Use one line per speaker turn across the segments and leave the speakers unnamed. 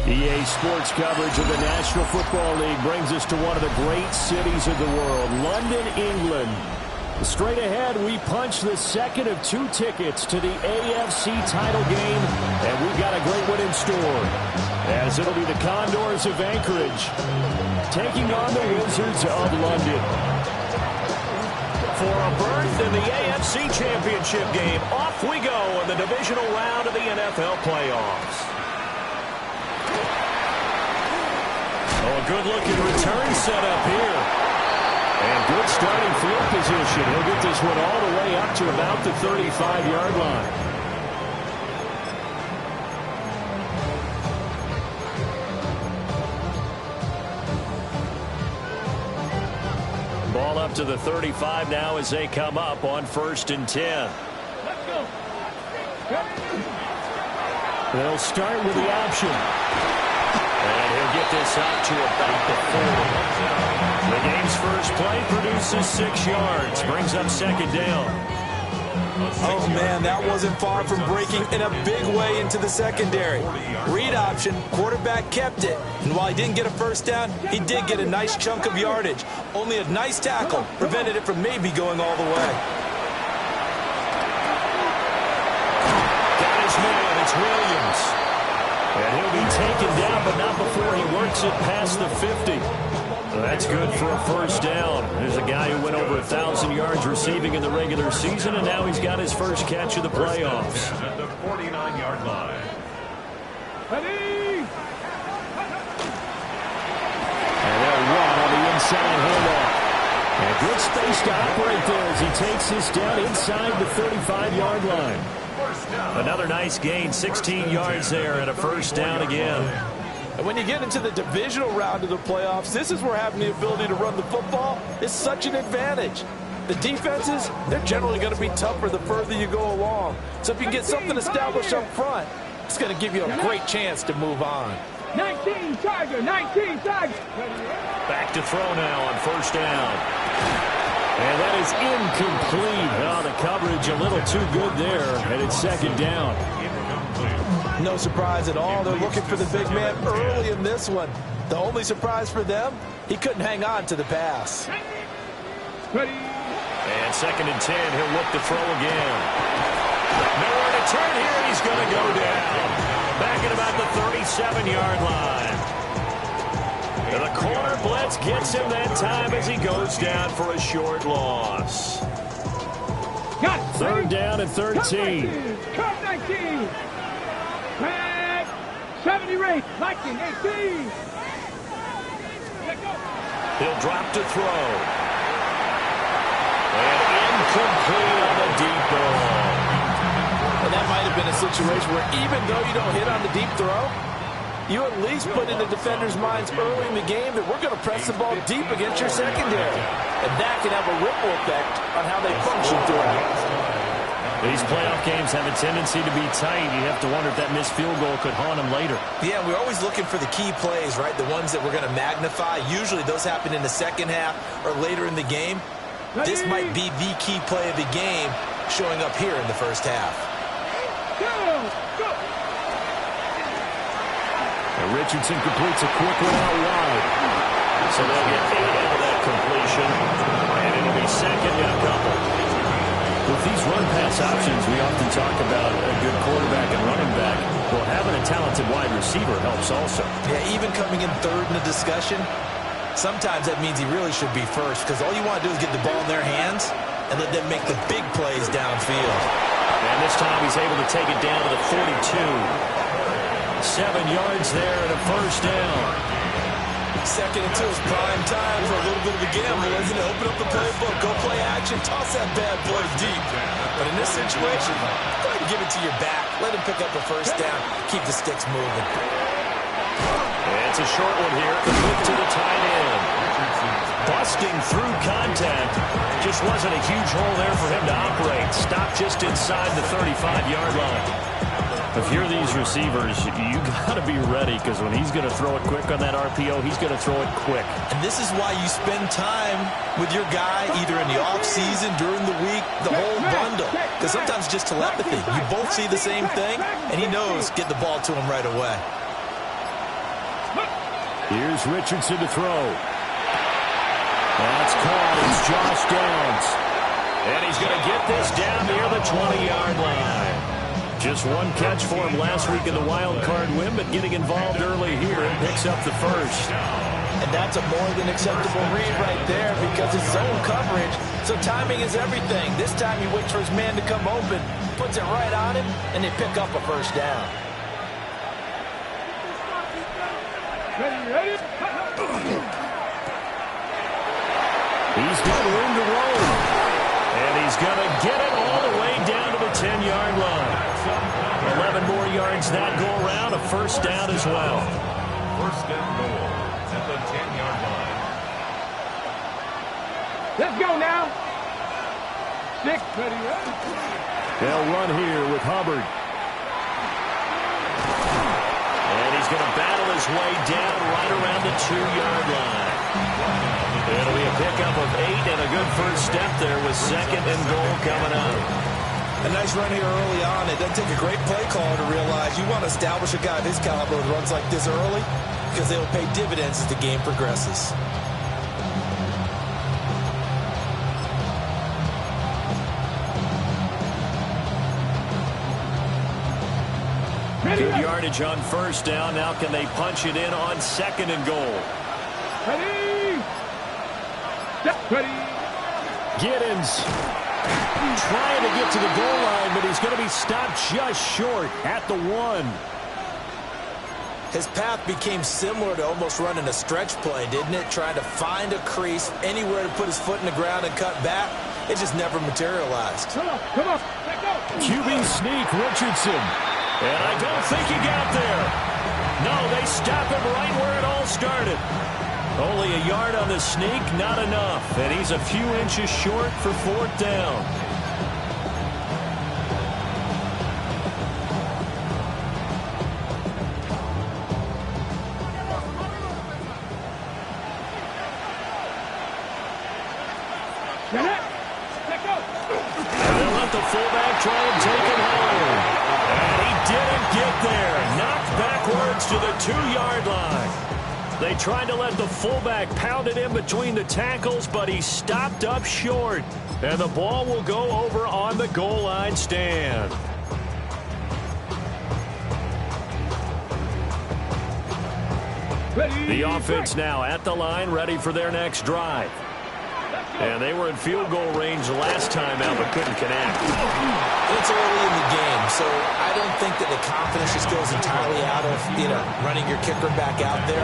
EA Sports coverage of the National Football League brings us to one of the great cities of the world, London, England. Straight ahead, we punch the second of 2 tickets to the AFC title game, and we've got a great one in store, as it'll be the Condors of Anchorage taking on the Wizards of London. For a berth in the AFC Championship game, off we go in the divisional round of the NFL playoffs. Oh, a good-looking return set up here. And good starting field position. He'll get this one all the way up to about the 35-yard line. Ball up to the 35 now as they come up on 1st and 10.
Let's go.
They'll start with the option. And he'll get this out to about the 40. The game's first play produces 6 yards. Brings up 2nd down.
Oh, man, that wasn't far from breaking in a big way into the secondary. Read option, quarterback kept it. And while he didn't get a first down, he did get a nice chunk of yardage. Only a nice tackle prevented it from maybe going all the way.
Got his man, it's Williams. And he'll be taken down, but not before he works it past the 50. That's good for a first down. There's a guy who went over 1,000 yards receiving in the regular season, and now he's got his first catch of the playoffs.
At the 49-yard line.
Ready?
And they'll run on the inside handoff. And good space to operate there as he takes this down inside the 35-yard line. Another nice gain, 16 yards there, and a first down again.
And when you get into the divisional round of the playoffs, this is where having the ability to run the football is such an advantage. The defenses, they're generally going to be tougher the further you go along. So if you can get something established up front, it's going to give you a great chance to move on.
19 Tiger, 19 Tiger.
Back to throw now on 1st down. And that is incomplete. Oh, the coverage a little too good there, and it's 2nd down.
No surprise at all. They're looking for the big man early in this one. The only surprise for them, he couldn't hang on to the pass.
Ready?
And 2nd and 10, he'll look to throw again. Nowhere to turn here, and he's going to go down. Back at about the 37-yard line. And the corner blitz gets him that time as he goes down for a short loss.
Got it.
3rd down and 13.
Cut 19. Back. 70 rate. 19, 18. Let go.
He'll drop to throw. And incomplete on the deep ball.
And that might have been a situation where even though you don't hit on the deep throw, you at least put in the defenders' minds early in the game that we're going to press the ball deep against your secondary. And that can have a ripple effect on how they function throughout.
These playoff games have a tendency to be tight. You have to wonder if that missed field goal could haunt them later.
Yeah, we're always looking for the key plays, right? The ones that we're going to magnify. Usually those happen in the second half or later in the game. This might be the key play of the game showing up here in the first half.
Go. Go.
And Richardson completes a quick one out wide. So they'll get 8 out of that completion. And it'll be 2nd and a couple. With these run-pass options, we often talk about a good quarterback and running back. Well, having a talented wide receiver helps also.
Yeah, even coming in 3rd in the discussion, sometimes that means he really should be 1st because all you want to do is get the ball in their hands and let them make the big plays downfield.
And this time he's able to take it down to the 42. 7 yards there and a first down.
2nd and 2 is prime time for a little bit of a gamble, isn't it? Open up the playbook, go play action, toss that bad boy deep. But in this situation, go ahead and give it to your back. Let him pick up a first down. Keep the sticks moving.
And it's a short one here. Move to the tight end. Busting through contact. Just wasn't a huge hole there for him to operate. Stopped just inside the 35-yard line. If you're these receivers, you got to be ready because when he's going to throw it quick on that RPO, he's going to throw it quick.
And this is why you spend time with your guy either in the offseason, during the week, the whole bundle. Because sometimes just telepathy. You both see the same thing, and he knows get the ball to him right away.
Here's Richardson to throw. That's caught. It's Josh Downs. And he's going to get this down near the 20-yard line. Just one catch for him last week in the wild card win, but getting involved early here and picks up the first.
And that's a more than acceptable read right there because it's zone coverage, so timing is everything. This time he waits for his man to come open, puts it right on him, and they pick up a first down.
Ready?
He's got room to roll. And he's going to get it all the way down to the 10-yard line. 11 more yards that go around, a first down as well.
First and goal at the 10-yard line.
Let's go now. 6, ready.
They'll run here with Hubbard. And he's going to battle his way down right around the 2-yard line. It'll be a pickup of 8 and a good first step there with second and goal coming up.
A nice run here early on. It doesn't take a great play caller to realize you want to establish a guy of his caliber with runs like this early because they will pay dividends as the game progresses.
Good yardage on first down. Now can they punch it in on second and goal?
Ready. Ready.
Giddens trying to get to the goal line, but he's going to be stopped just short at the 1.
His path became similar to almost running a stretch play, didn't it? Trying to find a crease, anywhere to put his foot in the ground and cut back. It just never materialized.
Come on. Let go.
QB sneak, Richardson. And I don't think he got there. No, they stop him right where it all started. Only a yard on the sneak, not enough. And he's a few inches short for fourth down.
Let go.
And they'll let the fullback try and take it home. And he didn't get there. Knocked backwards to the 2-yard line. They tried to let the fullback pound it in between the tackles, but he stopped up short. And the ball will go over on the goal line stand.
Ready.
The offense now at the line, ready for their next drive. And they were in field goal range last time out, but couldn't connect.
It's early in the game, so I don't think that the confidence just goes entirely out of, running your kicker back out there.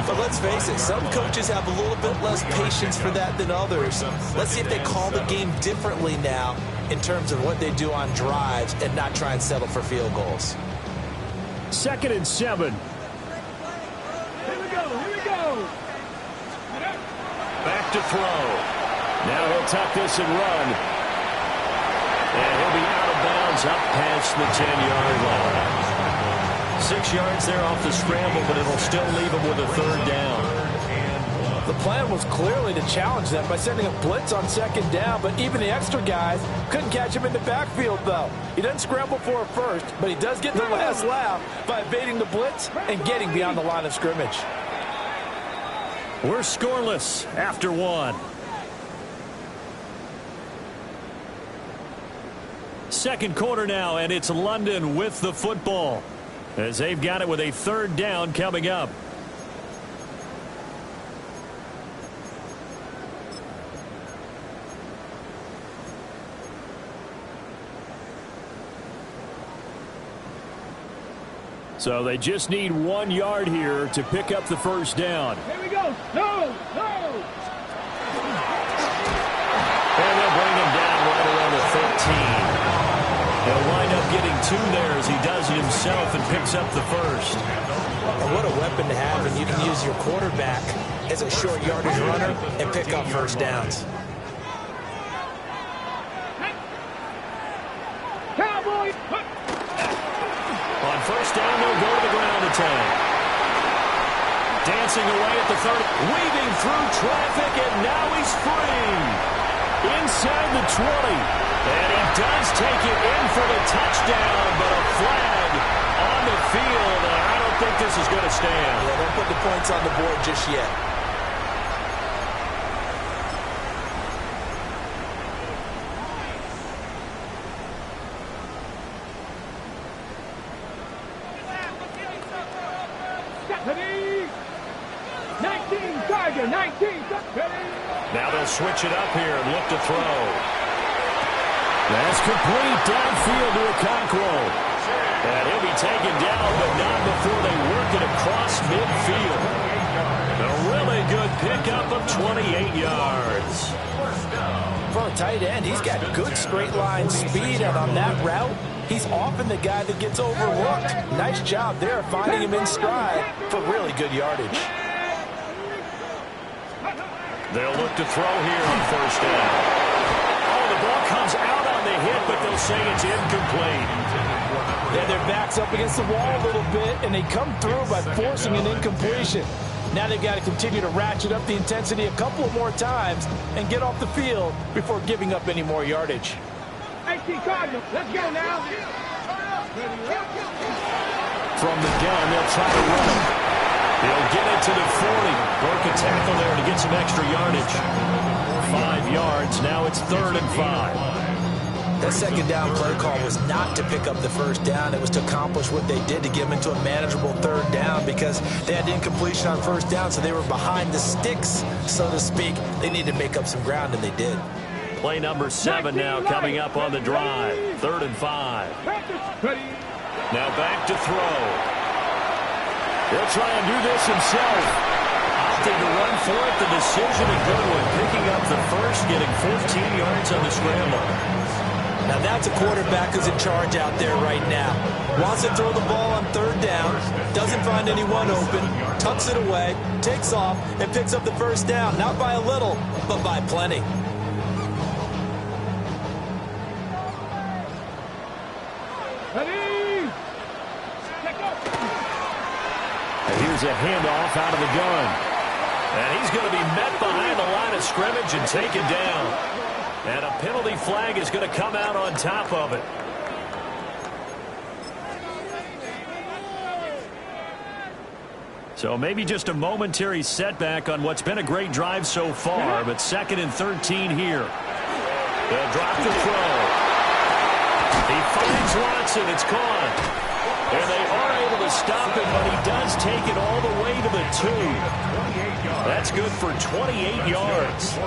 But let's face it, some coaches have a little bit less patience for that than others. Let's see if they call the game differently now in terms of what they do on drives and not try and settle for field goals.
2nd and 7.
Here we go.
Back to throw. Now he'll tuck this and run. And he'll be out of bounds up past the 10-yard line. 6 yards there off the scramble, but it'll still leave him with a third down.
The plan was clearly to challenge them by sending a blitz on second down, but even the extra guys couldn't catch him in the backfield, though. He doesn't scramble for a first, but he does get the last laugh by evading the blitz and getting beyond the line of scrimmage.
We're scoreless after 1. Second quarter now, and it's London with the football as they've got it with a third down coming up. So they just need 1 yard here to pick up the first down.
Here we go. No.
And they'll bring him down right around the 13. He'll wind up getting 2 there as he does it himself and picks up the first.
And what a weapon to have, and you can use your quarterback as a short yardage runner and pick up first downs.
Cowboys.
On first down, they'll go to the ground attack. Dancing away at the 30, weaving through traffic, and now he's free. Inside the 20. And he does take it in for the touchdown, but a flag on the field. I don't think this is going to stand.
Yeah, don't put the points on the board just yet.
Now they'll switch it up here and look to throw. That's complete downfield to Okonkwo. And he'll be taken down, but not before they work it across midfield. A really good pickup of 28 yards.
For a tight end, he's got good straight line speed, and on that route, he's often the guy that gets overlooked. Nice job there finding him in stride for really good yardage.
They'll look to throw here on first down. Oh, the ball comes out on the hit, but they'll say it's incomplete.
Yeah, their back's up against the wall a little bit, and they come through by forcing an incompletion. Now they've got to continue to ratchet up the intensity a couple more times and get off the field before giving up any more yardage.
Condors, let's go now.
From the gun, they'll try to run him. He'll get it to the 40. Broke a tackle there to get some extra yardage. 5 yards. Now it's 3rd and 5.
That second down play call was not to pick up the first down. It was to accomplish what they did to get them into a manageable 3rd down because they had incompletion on first down, so they were behind the sticks, so to speak. They needed to make up some ground, and they did.
Play number 7 now coming up on the drive. 3rd and 5. Now back to throw. He'll try and do this himself. Opting to run for it. The decision a good one. Picking up the first, getting 14 yards on the scramble.
Now that's a quarterback who's in charge out there right now. Wants to throw the ball on 3rd down. Doesn't find anyone open. Tucks it away. Takes off and picks up the first down. Not by a little, but by plenty.
Here's a handoff out of the gun. And he's going to be met behind the line of scrimmage and taken down. And a penalty flag is going to come out on top of it. So maybe just a momentary setback on what's been a great drive so far, but 2nd and 13 here. They'll drop the throw. He finds Watson. It's caught. And they are able to stop him, but he does take it all the way to the 2. That's good for 28 yards.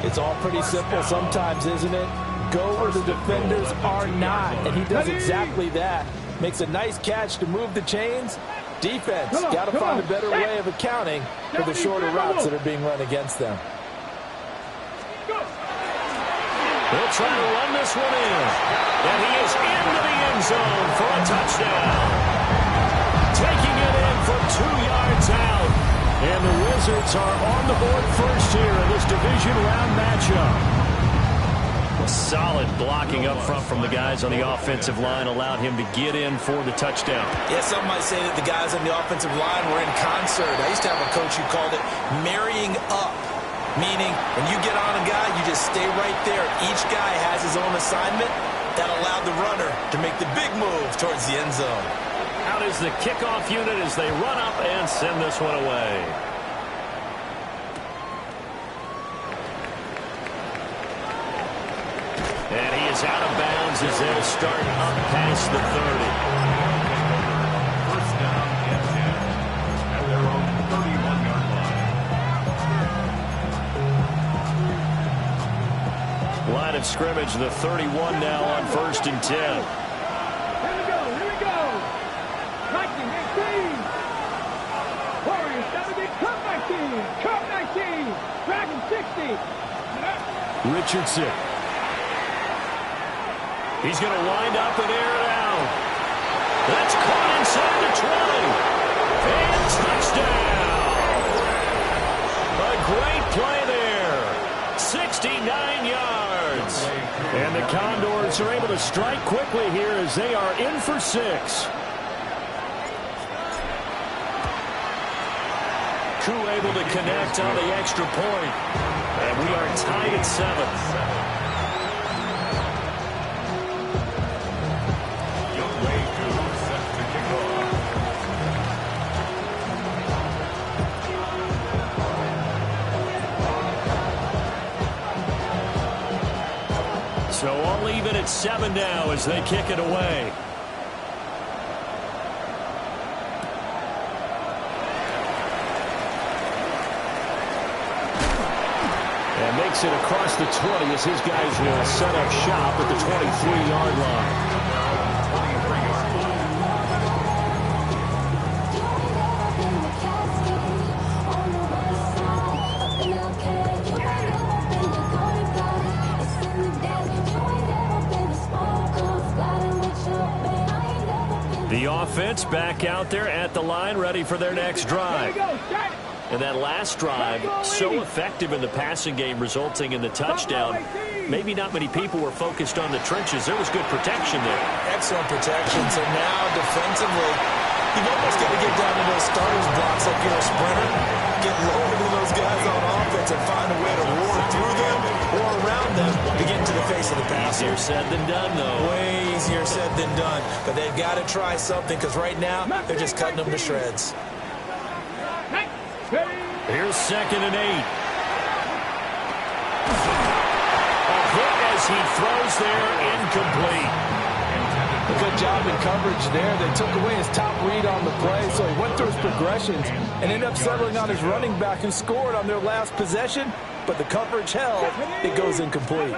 It's all pretty simple sometimes, isn't it? Go where the defenders are not, and he does exactly that. Makes a nice catch to move the chains. Defense got to find a better way of accounting for the shorter routes that are being run against them.
They'll try to run this one in. And he is into the end zone for a touchdown. Taking it in from 2 yards out. And the Wizards are on the board first here in this division round matchup. Solid blocking up front from the guys on the offensive line allowed him to get in for the touchdown.
Yeah, some might say that the guys on the offensive line were in concert. I used to have a coach who called it marrying up. Meaning, when you get on a guy, you just stay right there. Each guy has his own assignment. That allowed the runner to make the big move towards the end zone.
Out is the kickoff unit as they run up and send this one away. And he is out of bounds as they'll start up past the 30.
First down and 10 at their own 31-yard line.
Line of scrimmage, the 31 now on 1st and 10.
Here we go. 19, 18. Warriors 70, Cup 19. Cup 19. Dragon 60.
Richardson. He's going to wind up and air it out. That's caught inside the 20. And touchdown. A great play there. 69 yards. And the Condors are able to strike quickly here as they are in for 6. Koo able to connect on the extra point. And we are tied at 7. They'll leave it at 7 now as they kick it away. And makes it across the 20 as his guys will set up shop at the 23-yard line. The offense back out there at the line, ready for their next drive. And that last drive, so effective in the passing game, resulting in the touchdown. Maybe not many people were focused on the trenches. There was good protection there.
Excellent protection. So now, defensively, you've almost got to get down to those starters blocks like you're a sprinter. Get lower to those guys on offense and find a way to roar through them or around them to get into the face of the passer.
Easier said than done, though.
Way easier said than done. But they've got to try something because right now, they're just cutting them to shreds.
Here's 2nd and 8. A hit as he throws there, incomplete.
A good job in coverage there. They took away his top read on the play, so he went through his progressions and ended up settling on his running back who scored on their last possession, but the coverage held. It goes incomplete.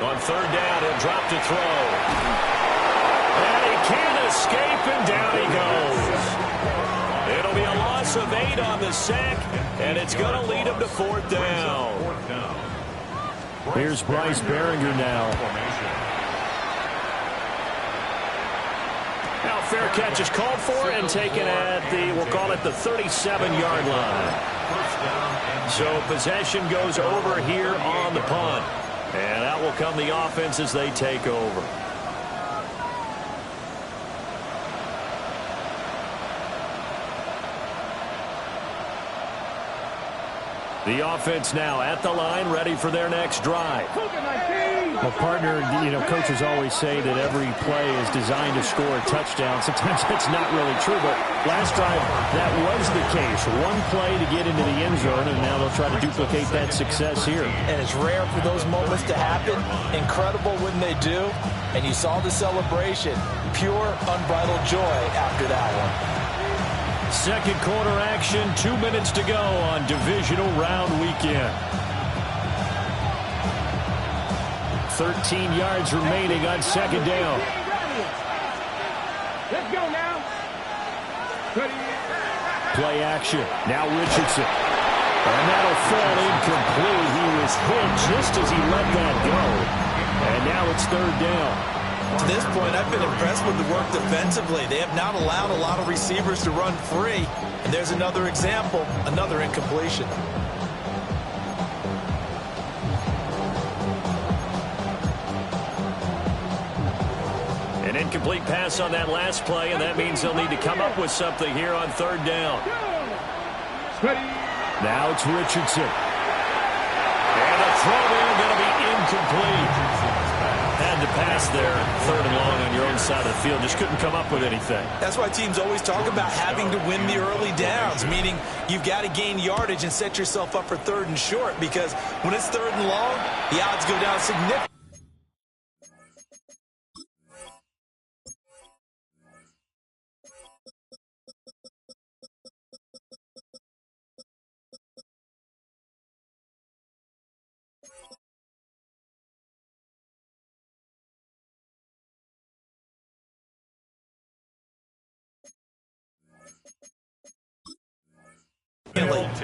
On 3rd down, he'll drop to throw. And he can't escape, and down he goes. It'll be a loss of 8 on the sack, and it's going to lead him to 4th down. Here's Bryce Behringer now. Now fair catch is called for and taken at the, we'll call it the 37-yard line. So possession goes over here on the punt. And out will come the offense as they take over. The offense now at the line, ready for their next drive.
Well,
partner, coaches always say that every play is designed to score a touchdown. Sometimes that's not really true, but last drive, that was the case. One play to get into the end zone, and now they'll try to duplicate that success here.
And it's rare for those moments to happen. Incredible when they do. And you saw the celebration. Pure, unbridled joy after that one.
Second quarter action, 2 minutes to go on divisional round weekend. 13 yards remaining on 2nd down.
Let's go now.
Play action. Now Richardson. And that'll fall incomplete. He was hit just as he let that go. And now it's 3rd down.
To this point, I've been impressed with the work defensively. They have not allowed a lot of receivers to run free. And there's another example, another incompletion.
An incomplete pass on that last play, and that means they'll need to come up with something here on 3rd down. Now it's Richardson. And the throw there going to be incomplete. Had to pass there, 3rd and long on your own side of the field. Just couldn't come up with anything.
That's why teams always talk about having to win the early downs, meaning you've got to gain yardage and set yourself up for 3rd and short, because when it's 3rd and long, the odds go down significantly.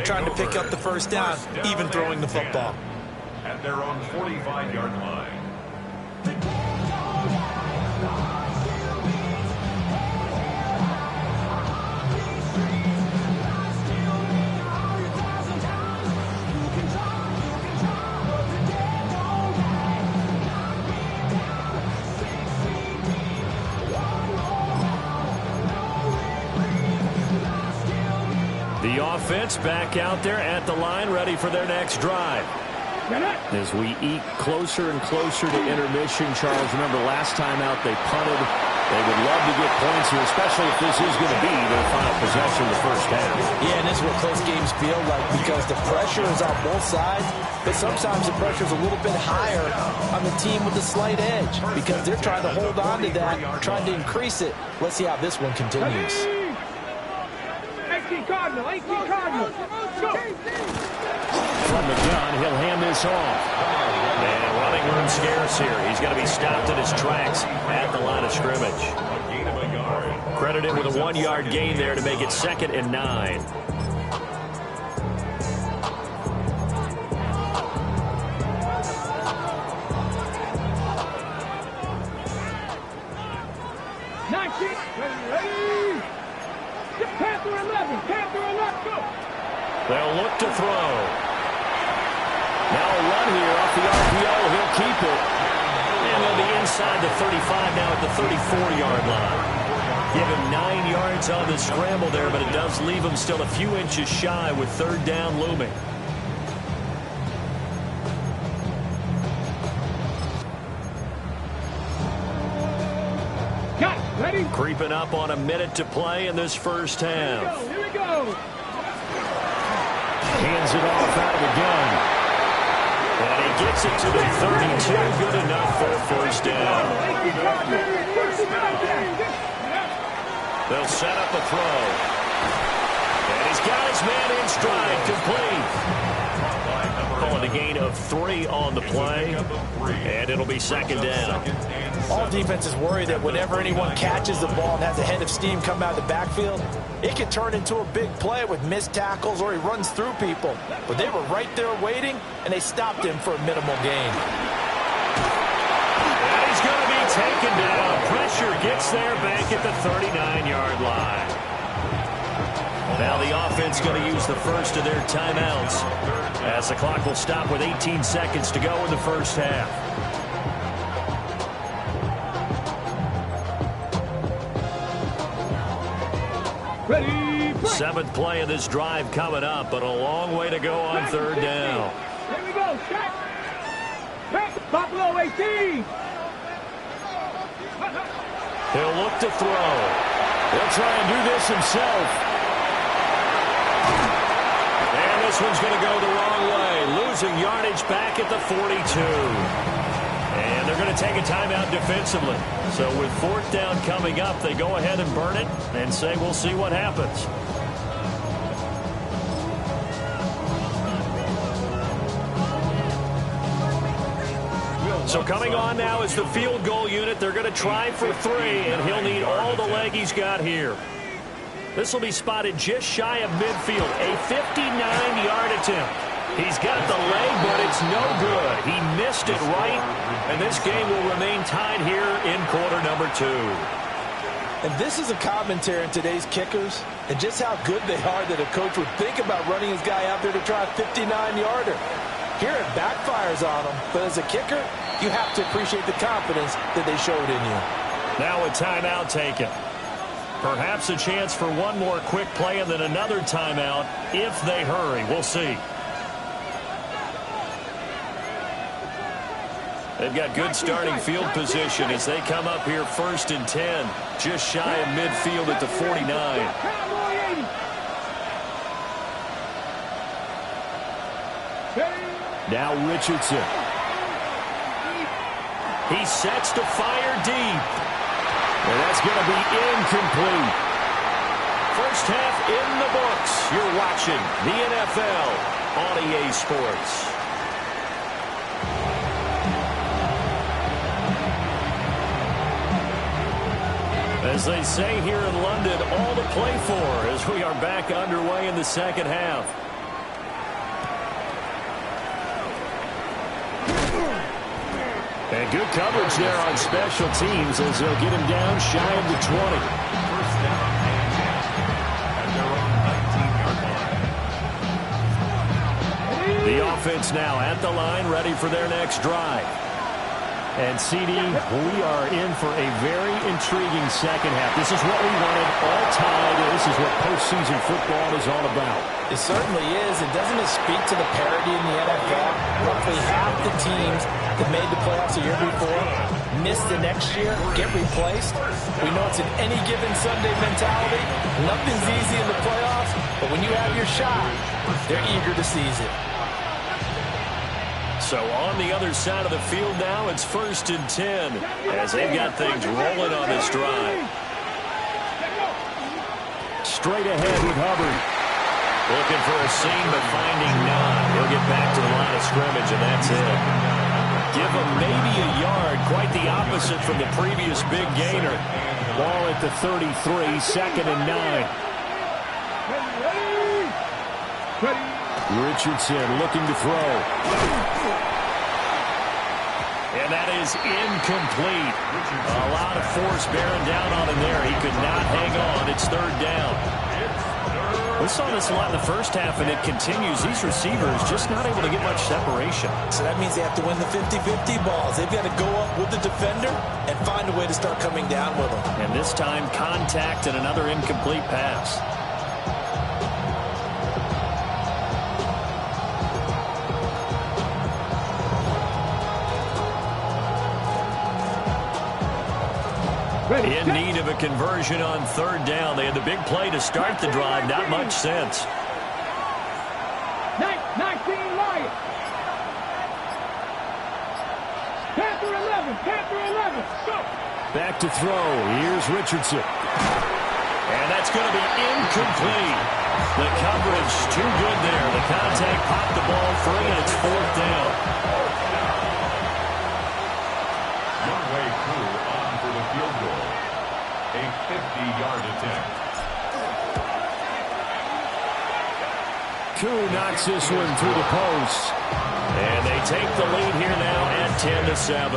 Trying to pick up the 1st down, even throwing the football.
At their own 45-yard line.
The offense back out there at the line, ready for their next drive. As we eat closer and closer to intermission, Charles, remember last time out they punted They would love to get points here, especially if this is going to be their final possession of the first half.
Yeah, and this is what close games feel like because the pressure is on both sides, but sometimes the pressure is a little bit higher on the team with the slight edge because they're trying to hold on to that, trying to increase it. Let's see how this one continues.
18 Cardinal, 18 Cardinal. Go.
From the gun, he'll hand this off. And running room scarce here. He's going to be stopped in his tracks at the line of scrimmage. Credited with a 1-yard gain there to make it 2nd and 9.
Panther 11, Panther 11, go.
They'll look to throw. Now a run here off the RPO. He'll keep it. And they'll be inside the 35 now at the 34-yard line. Give him 9 yards on the scramble there, but it does leave him still a few inches shy with 3rd down looming.
Got it, ready?
Creeping up on a minute to play in this first half.
Here we go.
Hands it off out of the gun. And he gets it to the 32. Good enough for a first down. They'll set up a throw. And he's got his man in stride, complete. Calling a gain of 3 on the play. And it'll be 2nd down.
All defenses worry that whenever anyone catches the ball and has a head of steam come out of the backfield, it can turn into a big play with missed tackles or he runs through people. But they were right there waiting, and they stopped him for a minimal gain.
And he's going to be taken down. Pressure gets there back at the 39-yard line. Now the offense going to use the first of their timeouts as the clock will stop with 18 seconds to go in the first half.
Ready, break.
7th play of this drive coming up, but a long way to go on 3rd down.
Here we go, check. Buffalo 18.
He'll look to throw. He'll try and do this himself. And this one's going to go the wrong way, losing yardage back at the 42. And they're going to take a timeout defensively. So with 4th down coming up, they go ahead and burn it and say we'll see what happens. So coming on now is the field goal unit. They're going to try for 3, and he'll need all the leg he's got here. This will be spotted just shy of midfield, a 59-yard attempt. He's got the leg, but it's no good. He missed it right, and this game will remain tied here in quarter number 2.
And this is a commentary on today's kickers and just how good they are that a coach would think about running his guy out there to try a 59-yarder. Here it backfires on him, but as a kicker, you have to appreciate the confidence that they showed in you.
Now a timeout taken. Perhaps a chance for one more quick play and then another timeout if they hurry. We'll see. They've got good starting field position as they come up here 1st and 10, just shy of midfield at the 49. Now Richardson. He sets to fire deep. And that's going to be incomplete. First half in the books. You're watching the NFL on EA Sports. As they say here in London, all to play for as we are back underway in the 2nd half. And good coverage there on special teams as they'll get him down shy of the 20.
First down and 10 at their own 19-yard line.
The offense now at the line, ready for their next drive. And CD, we are in for a very intriguing second half. This is what we wanted all tied. This is what postseason football is all about.
It certainly is. And doesn't it speak to the parity in the NFL? Roughly half the teams that made the playoffs a year before miss the next year, get replaced. We know it's an any given Sunday mentality. Nothing's easy in the playoffs, but when you have your shot, they're eager to seize it.
So on the other side of the field now, it's 1st and 10 as they've got things rolling on this drive. Straight ahead with Hubbard. Looking for a seam, but finding none. He'll get back to the line of scrimmage, and that's it. Give him maybe a yard, quite the opposite from the previous big gainer. Ball at the 33, 2nd and 9. Richardson looking to throw. And that is incomplete. A lot of force bearing down on him there. He could not hang on. It's 3rd down. We saw this a lot in the first half, and it continues. These receivers just not able to get much separation.
So that means they have to win the 50-50 balls. They've got to go up with the defender and find a way to start coming down with them.
And this time, contact and another incomplete pass. In need of a conversion on 3rd down. They had the big play to start the drive. Not much sense.
19 Lions. Panther 11. Go.
Back to throw. Here's Richardson. And that's going to be incomplete. The coverage too good there. The contact popped the ball free, and it's 4th down.
One-way crew on for the field goal. A 50-yard attempt.
Koo knocks this one through the post. And they take the lead here now at 10-7.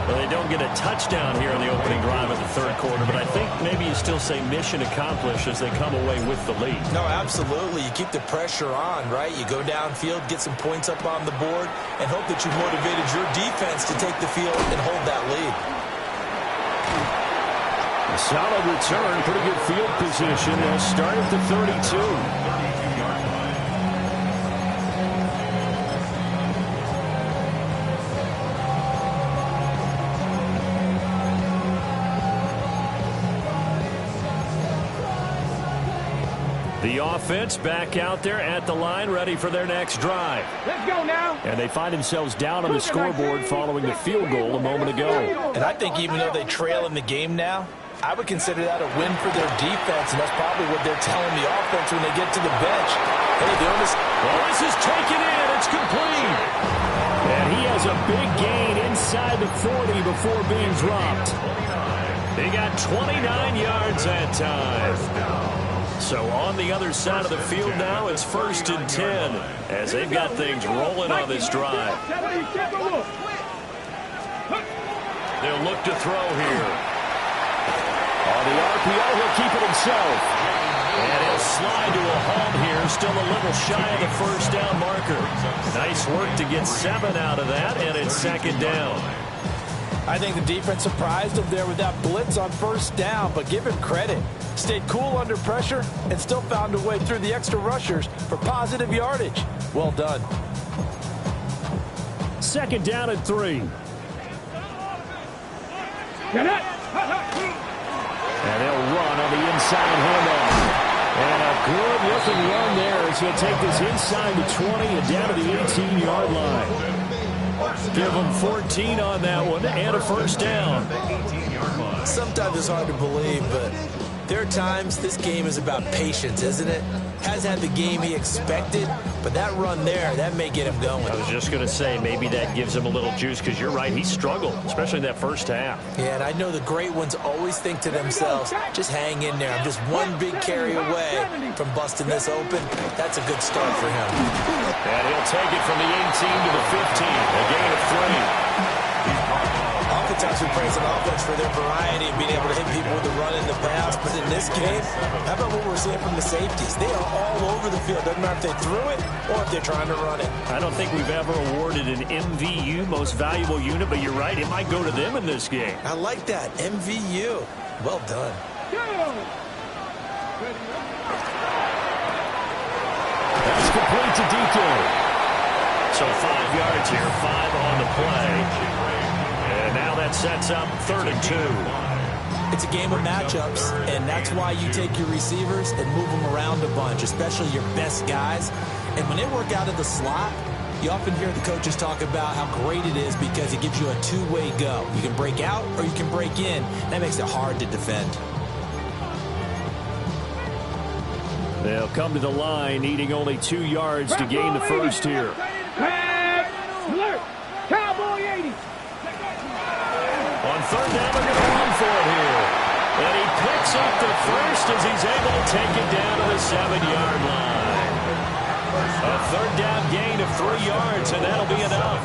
Well, they don't get a touchdown here in the opening drive of the 3rd quarter, but I think maybe you still say mission accomplished as they come away with the lead.
No, absolutely. You keep the pressure on, right? You go downfield, get some points up on the board, and hope that you've motivated your defense to take the field and hold that lead.
A solid return, pretty good field position. They'll start at the 32. The offense back out there at the line, ready for their next drive.
Let's go now.
And they find themselves down on the scoreboard following the field goal a moment ago.
And I think even though they trail in the game now, I would consider that a win for their defense, and that's probably what they're telling the offense when they get to the bench. Hey,
this is taken in. It's complete. And he has a big gain inside the 40 before being dropped. They got 29 yards that time. So on the other side of the field now, it's 1st and 10 as they've got things rolling on this drive. They'll look to throw here. On the RPO, he'll keep it himself. And he'll slide to a halt here, still a little shy of the 1st down marker. Nice work to get 7 out of that, and it's 2nd down.
I think the defense surprised him there with that blitz on 1st down, but give him credit. Stayed cool under pressure and still found a way through the extra rushers for positive yardage. Well done.
2nd down and 3. And they'll run on the inside handoff. And a good-looking run there as he'll take this inside the 20 and down to the 18-yard line. Give them 14 on that one and a 1st down.
Sometimes it's hard to believe, but there are times this game is about patience, isn't it? Hasn't had the game he expected, but that run there, that may get him going.
I was just going to say, maybe that gives him a little juice, because you're right, he struggled, especially in that 1st half.
Yeah, and I know the great ones always think to themselves, just hang in there. I'm just one big carry away from busting this open. That's a good start for him.
And he'll take it from the 18 to the 15, a gain of 3.
oftentimes we praise an offense for their variety and being able to hit people with the run and the pass. But in this game, how about what we're seeing from the safeties? They are all over the field. Doesn't matter if they threw it or if they're trying to run it.
I don't think we've ever awarded an MVU, most valuable unit, but you're right. It might go to them in this game.
I like that. MVU. Well done.
That's complete to DK. So 5 yards here, 5 on the play. And now that sets up 3rd and 2.
It's a game of matchups, and that's why you take your receivers and move them around a bunch, especially your best guys. And when they work out of the slot, you often hear the coaches talk about how great it is because it gives you a two-way go. You can break out or you can break in. That makes it hard to defend.
They'll come to the line, needing only 2 yards to gain the first here.
Cowboy 80.
On 3rd down, they're going to run for it here. And he picks up the first as he's able to take it down to the 7-yard line. A 3rd down gain of 3 yards, and that'll be enough.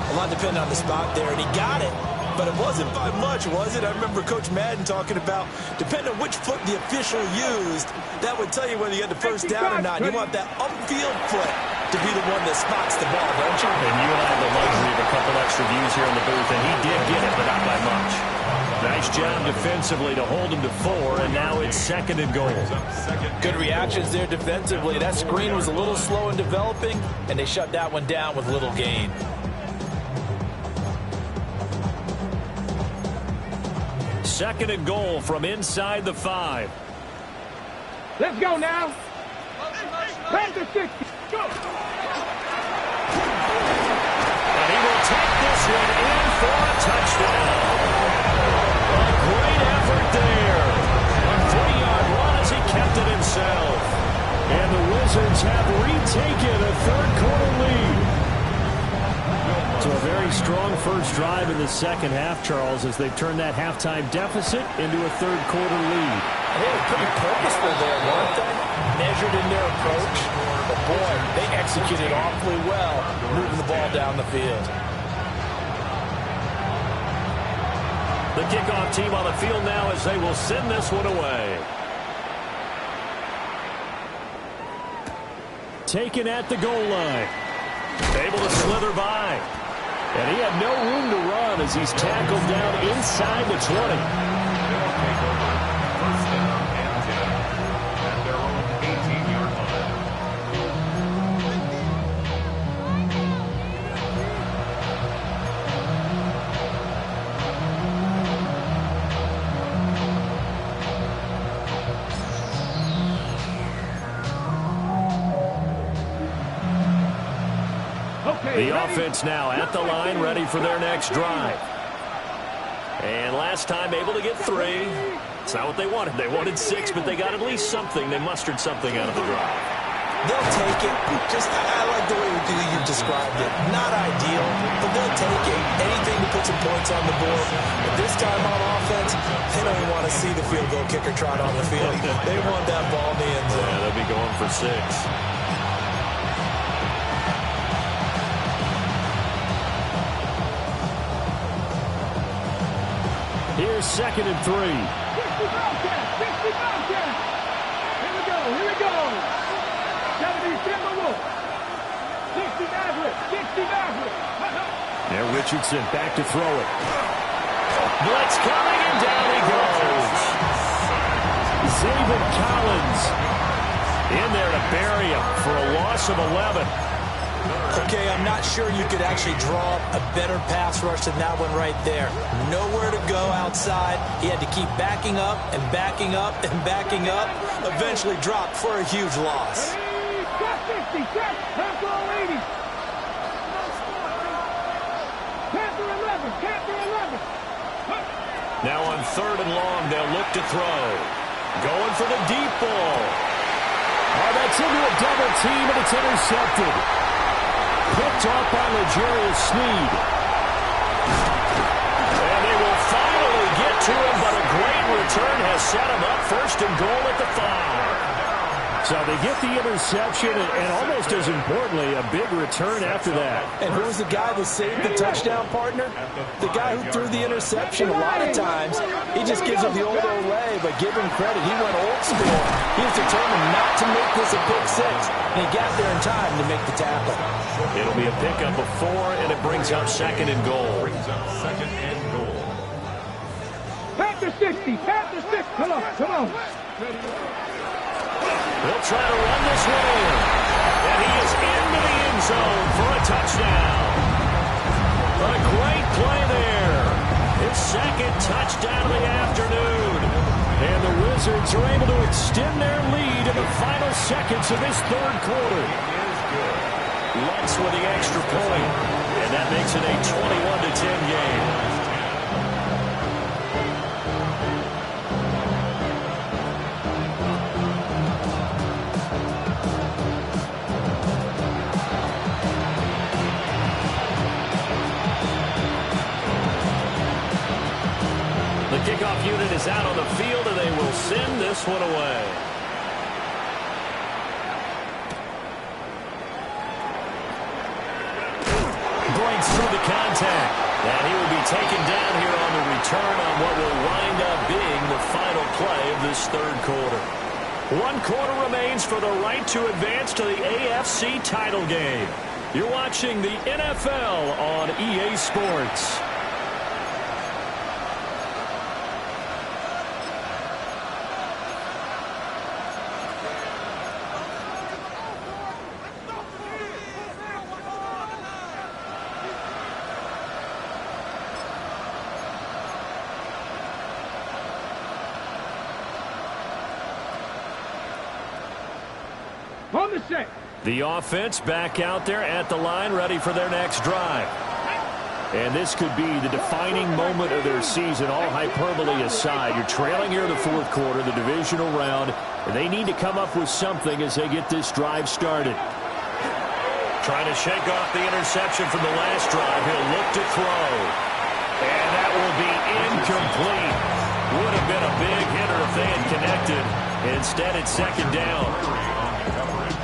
A lot depended on the spot there, and he got it. But it wasn't by much, was it? I remember Coach Madden talking about, depending on which foot the official used, that would tell you whether you had the first down or not. You want that upfield foot to be the one that spots the ball, don't you?
And you and I have the luxury of a couple extra views here in the booth, and he did get it, but not by much. Nice job defensively to hold him to 4, and now it's 2nd and goal.
Good reactions there defensively. That screen was a little slow in developing, and they shut that one down with little gain.
Second and goal from inside the 5.
Let's go now. Panther 60. Go.
And he will take this one in for a touchdown. A great effort there. A 3-yard run as he kept it himself. And the Wizards have retaken a 3rd-quarter lead. So a very strong first drive in the second half, Charles, as they've turned that halftime deficit into a 3rd-quarter lead.
They were pretty purposeful there, weren't they? Measured in their approach. But, boy, they executed awfully well, moving the ball down the field.
The kickoff team on the field now as they will send this one away. Taken at the goal line. Able to slither by. And he had no room to run as he's tackled down inside the 20.
They'll take over 1st down and 10 at their own 18-yard line.
The offense now at the line, ready for their next drive. And last time able to get 3. It's not what they wanted. They wanted 6, but they got at least something. They mustered something out of the drive.
They'll take it. I like the way you described it. Not ideal, but they'll take it. Anything to put some points on the board. But this time on offense, they don't even want to see the field goal kicker trot on the field. They want that ball in the end zone.
Yeah, they'll be going for 6. Here's 2nd and 3.
60 Bobcats. 60 Bobcats. Here we go. Here we go. 70 Timberwolves. 60 Mavericks. 60 Mavericks.
Now Richardson back to throw it. Blitz coming, and down he goes. Zaven Collins in there to bury him for a loss of 11.
Okay, I'm not sure you could actually draw a better pass rush than that one right there. Nowhere to go outside. He had to keep backing up and backing up and backing up. Eventually dropped for a huge loss.
Cut 50. Cut. Panther 80. Panther 11. Panther 11.
Now on 3rd and long, they'll look to throw. Going for the deep ball. Oh, that's into a double team, and it's intercepted. Picked off by L'Jarius Sneed. And they will finally get to him, but a great return has set him up 1st and goal at the 5. So So they get the interception, and almost as importantly, a big return after that.
And who was the guy that saved the touchdown, partner? The guy who threw the interception. A lot of times, he just gives it the old Olay, but give him credit. He went old school. He was determined not to make this a pick six, and he got there in time to make the tackle.
It'll be a pickup of 4, and it brings up 2nd and goal.
Panther 60, Panther 6. Come on, come on.
They'll try to run this one in. And he is into the end zone for a touchdown. A great play there. His 2nd touchdown of the afternoon. And the Wizards are able to extend their lead in the final seconds of this 3rd quarter. Lutz with the extra point. And that makes it a 21-10 game. Kickoff unit is out on the field, and they will send this one away. Breaks through the contact. And he will be taken down here on the return on what will wind up being the final play of this 3rd quarter. 1 quarter remains for the right to advance to the AFC title game. You're watching the NFL on EA Sports.
On the set.
The offense back out there at the line, ready for their next drive. And this could be the defining moment of their season, all hyperbole aside. You're trailing here in the 4th quarter, the divisional round, and they need to come up with something as they get this drive started. Trying to shake off the interception from the last drive. He'll look to throw. And that will be incomplete. Would have been a big hitter if they had connected. Instead, it's 2nd down.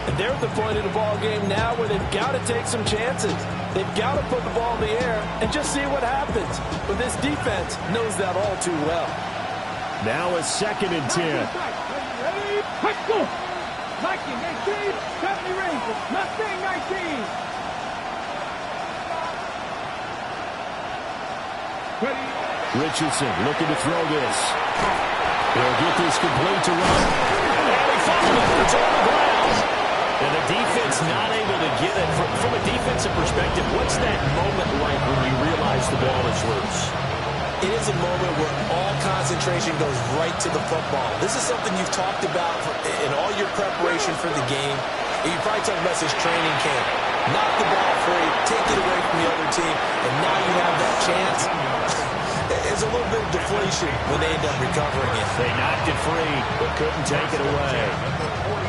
And they're at the point of the ball game now where they've got to take some chances. They've got to put the ball in the air and just see what happens. But this defense knows that all too well.
Now a 2nd and 10.
Ready? Let's go. 19, 18, 70 Rangers. Mustang 19. Ready?
Richardson looking to throw this. He'll get this complete to run. And he fumbled it. It's on the ground. And the defense not able to get it. From a defensive perspective, what's that moment like when you realize the ball is loose?
It is a moment where all concentration goes right to the football. This is something you've talked about in all your preparation for the game. And you probably talked about this training camp. Knock the ball free, take it away from the other team, and now you have that chance. It's a little bit of deflation when they end up recovering it.
They knocked it free, but couldn't take it away.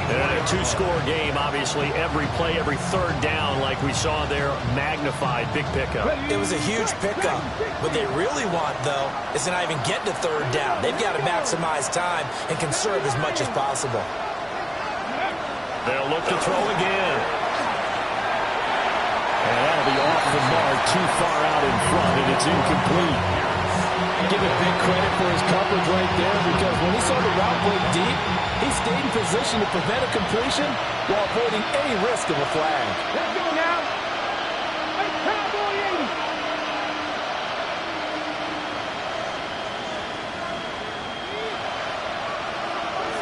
And a 2-score game, obviously, every play, every 3rd down, like we saw there, magnified, big pickup.
It was a huge pickup. What they really want, though, is to not even get to 3rd down. They've got to maximize time and conserve as much as possible.
They'll look to throw again. And that'll be off the mark, too far out in front, and it's incomplete.
Give it big credit for his coverage right there, because when he saw the route play deep, he stayed in position to prevent a completion while avoiding any risk of a flag.
Let's go now. Let's Cowboy 80.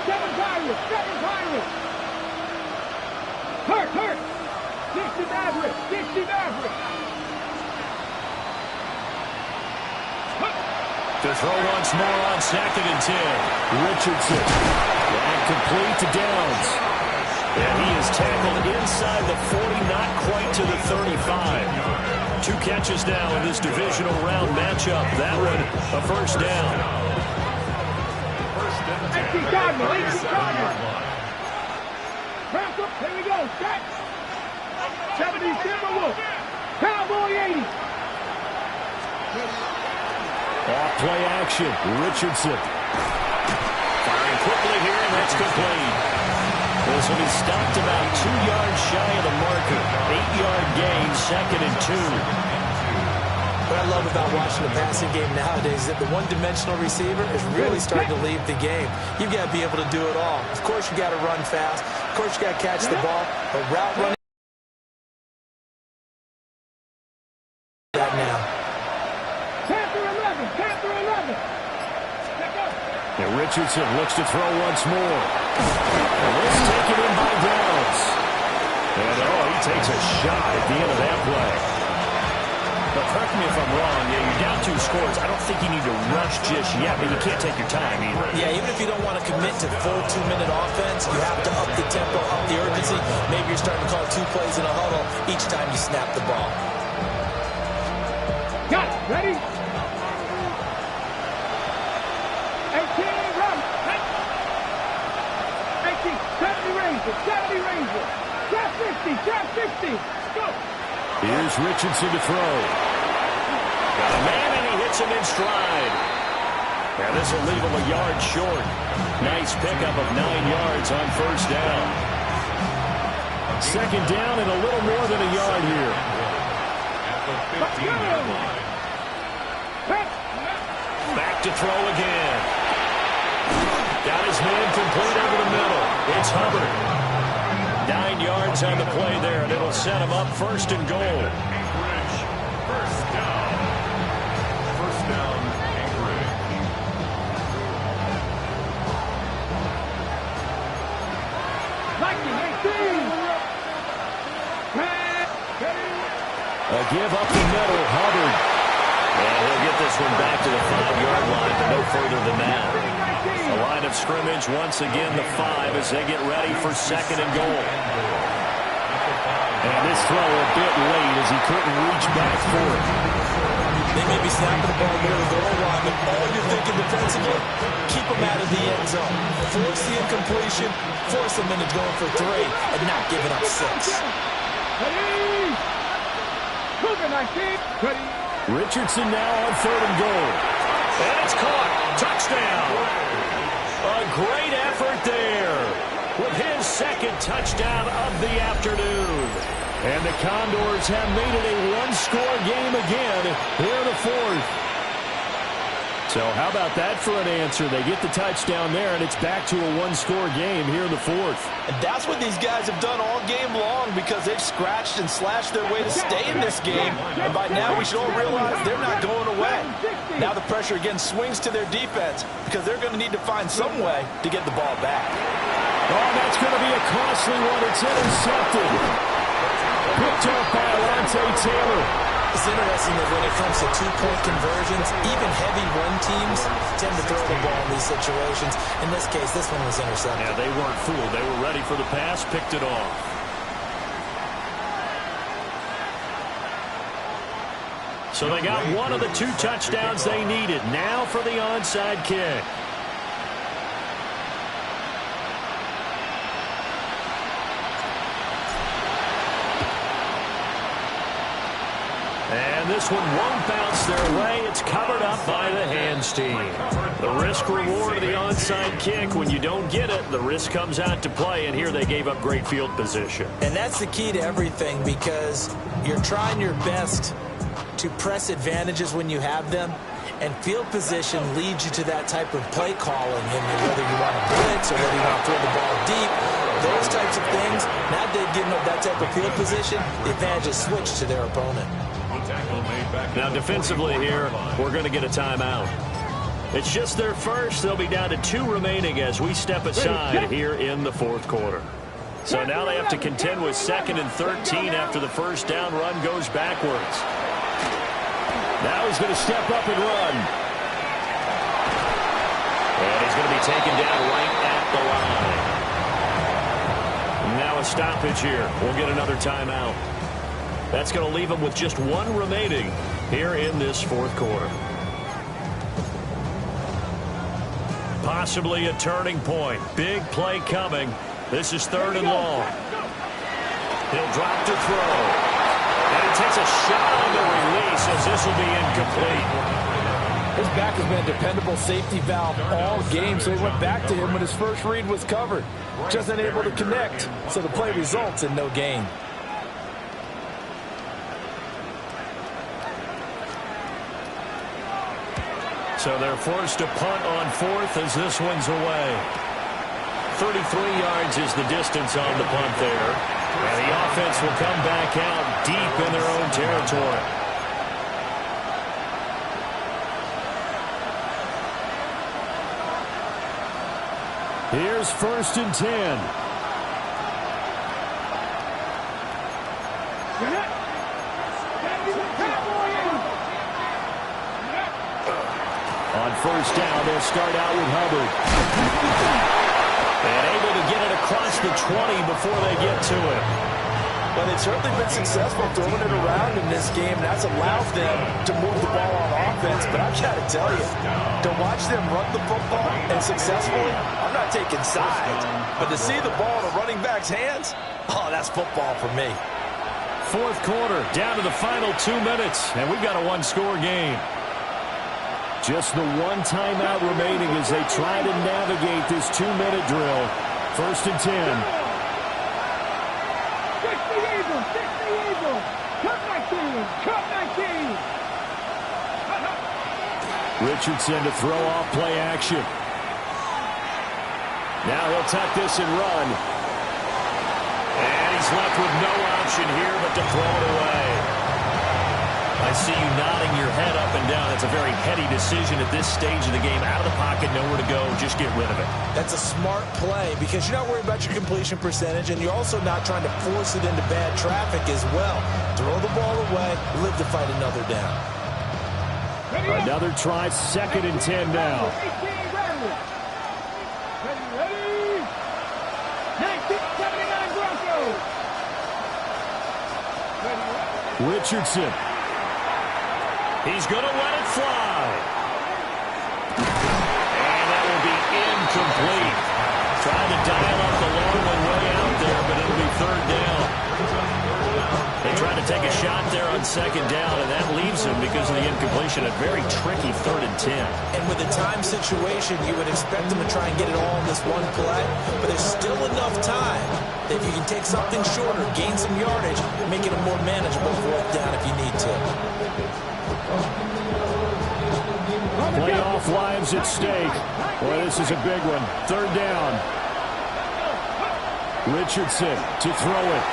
Seven Pirates. Hurt. 60 Maverick.
To throw once more on 2nd and 10. Richardson. And complete to Downs. And he is tackled inside the 40, not quite to the 35. 2 catches now in this divisional round matchup. That one, a 1st down.
18 Cardinals. Cramp up. Here we go. Set. 70 Timberwolves. Cowboy 80.
Off play action. Richardson. Firing quickly here, and that's complete. This will be stopped about 2 yards shy of the marker. 8-yard gain, 2nd and 2.
What I love about watching the passing game nowadays is that the one-dimensional receiver is really starting to leave the game. You've got to be able to do it all. Of course, you got to run fast. Of course, you got to catch the ball. But route running that now.
Panther 11, Panther 11.
And Richardson looks to throw once more. And this taken in by Downs. And he takes a shot at the end of that play. But correct me if I'm wrong, you're down 2 scores. I don't think you need to rush just yet, but you can't take your time either.
Yeah, even if you don't want to commit to full 2-minute offense, you have to up the tempo, up the urgency. Maybe you're starting to call 2 plays in a huddle each time you snap the ball.
Got it. Ready? 18, run. 18, 70 Ranger, 70 Ranger. Trap 50, trap 50. Go.
Here's Richardson to throw. Got a man, and he hits him in stride. And this will leave him a yard short. Nice pickup of 9 yards on first down. 2nd down and a little more than a yard here. Back to throw again. Got his man complete over the middle. It's Hubbard. 9 yards on the play there, and it'll set him up 1st and goal.
Anchorage, first down. First down, Anchorage.
Lightning 18.
A give up the middle, Hubbard. And he'll get this one back to the 5-yard line, but no further than that. A line of scrimmage, once again, the 5 as they get ready for 2nd and goal. And this throw a bit late as he couldn't reach back for it.
They may be snapping the ball near the goal line, but all you're thinking defensively, keep them out of the end zone. Force the incompletion, force them into going for 3, and not giving up 6.
Ready? Cougar 19. Ready?
Richardson now on 3rd and goal. And it's caught. Touchdown. A great effort there with his 2nd touchdown of the afternoon. And the Condors have made it a 1-score game again here in the 4th. So how about that for an answer? They get the touchdown there, and it's back to a 1-score game here in the 4th.
And that's what these guys have done all game long because they've scratched and slashed their way to stay in this game. And by now we should all realize they're not going away. Now the pressure again swings to their defense because they're going to need to find some way to get the ball back.
Oh, that's going to be a costly one. It's intercepted. Picked up by Alontae Taylor.
It's interesting that when it comes to 2-point conversions, even heavy run teams tend to throw the ball in these situations. In this case, this one was intercepted.
Yeah, they weren't fooled. They were ready for the pass, picked it off. So they got one of the 2 touchdowns they needed. Now for the onside kick. And this one won't bounce their way. It's covered up by the hands team. The risk-reward of the onside kick. When you don't get it, the risk comes out to play, and here they gave up great field position.
And that's the key to everything because you're trying your best to press advantages when you have them, and field position leads you to that type of play calling, and whether you want to blitz or whether you want to throw the ball deep, those types of things. Now they've given up that type of field position, the advantage is switched to their opponent.
Now
defensively here, we're going to get a timeout. It's just their first. They'll be down to 2 remaining as we step aside here in the 4th quarter. So now they have to contend with 2nd and 13 after the first down run goes backwards. Now he's going to step up and run. And he's going to be taken down right at the line. Now a stoppage here. We'll get another timeout. That's going to leave him with just 1 remaining here in this 4th quarter. Possibly a turning point. Big play coming. This is 3rd and long. He'll drop to throw. And he takes a shot on the release as this will be incomplete.
His back has been a dependable safety valve all game, so he went back to him when his first read was covered. Just unable to connect, so the play results in no gain.
So they're forced to punt on fourth as this one's away. 33 yards is the distance on the punt there. And the offense will come back out deep in their own territory. Here's 1st and 10. On 1st down, they'll start out with Hubbard. And able to get it across the 20 before they get to it.
But they've certainly been successful throwing it around in this game. That's allowed them to move the ball on offense. But I've got to tell you, to watch them run the football and successfully, I'm not taking sides. But to see the ball in a running back's hands, oh, that's football for me.
4th quarter, down to the final 2 minutes. And we've got a one-score game. Just the one timeout remaining as they try to navigate this 2-minute drill. 1st and 10.
60 Eagles, 60 Eagles. Cut 19, cut 19.
Richardson to throw off play action. Now he'll tuck this and run. And he's left with no option here but to throw it away. I see you nodding your head up and down. It's a very heady decision at this stage of the game. Out of the pocket, nowhere to go. Just get rid of it.
That's a smart play because you're not worried about your completion percentage, and you're also not trying to force it into bad traffic as well. Throw the ball away, live to fight another down.
Another try, 2nd and 10 now.
Ready? 1979 Broncos.
Richardson. He's going to let it fly. And that will be incomplete. Trying to dial up the long one way out there, but it'll be 3rd down. They try to take a shot there on 2nd down, and that leaves them because of the incompletion. A very tricky 3rd and 10.
And with the time situation, you would expect them to try and get it all in this one play, but there's still enough time that if you can take something shorter, gain some yardage, make it a more manageable 4th down if you need to.
Playoff lives at stake. Boy, this is a big one. 3rd down. Richardson to throw it.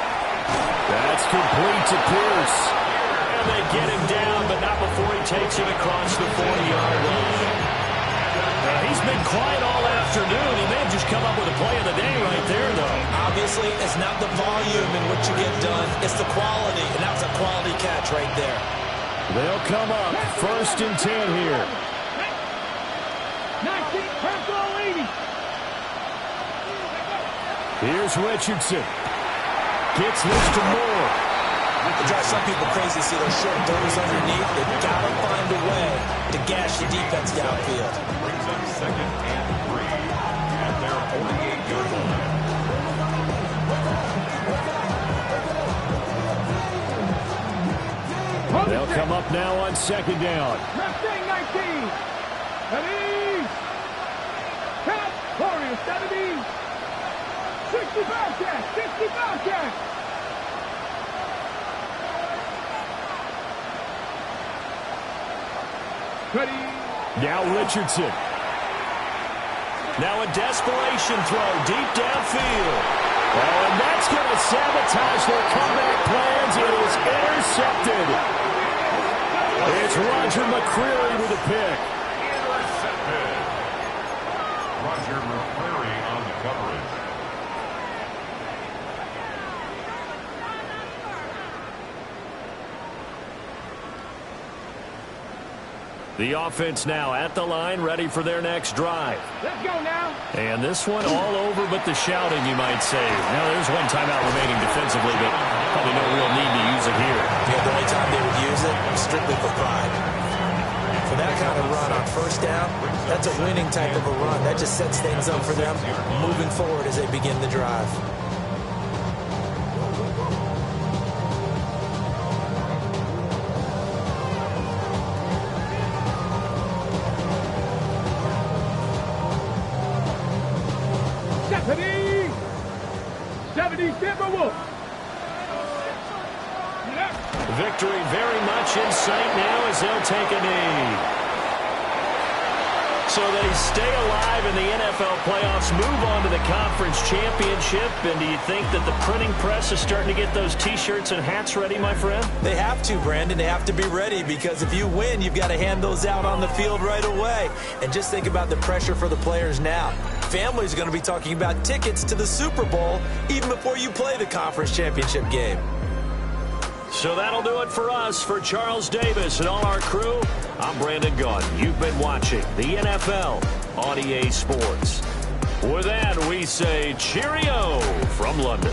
That's complete to Pierce. And they get him down, but not before he takes it across the 40-yard line. He's been quiet all afternoon. He may have just come up with a play of the day right there, though.
Obviously, it's not the volume in which you get done. It's the quality, and that was a quality catch right there.
They'll come up 1st and 10 here.
19, personal leading.
Here's Richardson. Gets this to Moore.
It drives some people crazy to see those short throws underneath. They've got to find a way to gash the defense downfield.
Brings up 2nd and 3 at their 48-yard line.
They'll come up now on 2nd down.
Mustang 19. Ready? Count. Warriors 70. 65 catch. 65 catch. Ready?
Now Richardson. Now a desperation throw deep downfield. Oh, and that's going to sabotage their comeback plans. It is intercepted. It's Roger McCreary with a pick.
Intercepted. Roger McCreary on the coverage.
The offense now at the line, ready for their next drive.
Let's go now.
And this one all over but the shouting, you might say. Now, there's one timeout remaining defensively, but probably no real need to use it here.
Yeah, the only time they would use it is strictly for pride. For that kind of run on 1st down, that's a winning type of a run. That just sets things up for them moving forward as they begin the drive.
70 Timberwolves.
Victory very much in sight now as they'll take a knee. So they stay alive in the NFL playoffs, move on to the conference championship. And do you think that the printing press is starting to get those T-shirts and hats ready, my friend?
They have to, Brandon. They have to be ready because if you win, you've got to hand those out on the field right away. And just think about the pressure for the players now. Families are going to be talking about tickets to the Super Bowl even before you play the conference championship game.
So that'll do it for us. For Charles Davis and all our crew, I'm Brandon Gaudin. You've been watching the NFL on EA Sports. With that, we say cheerio from London.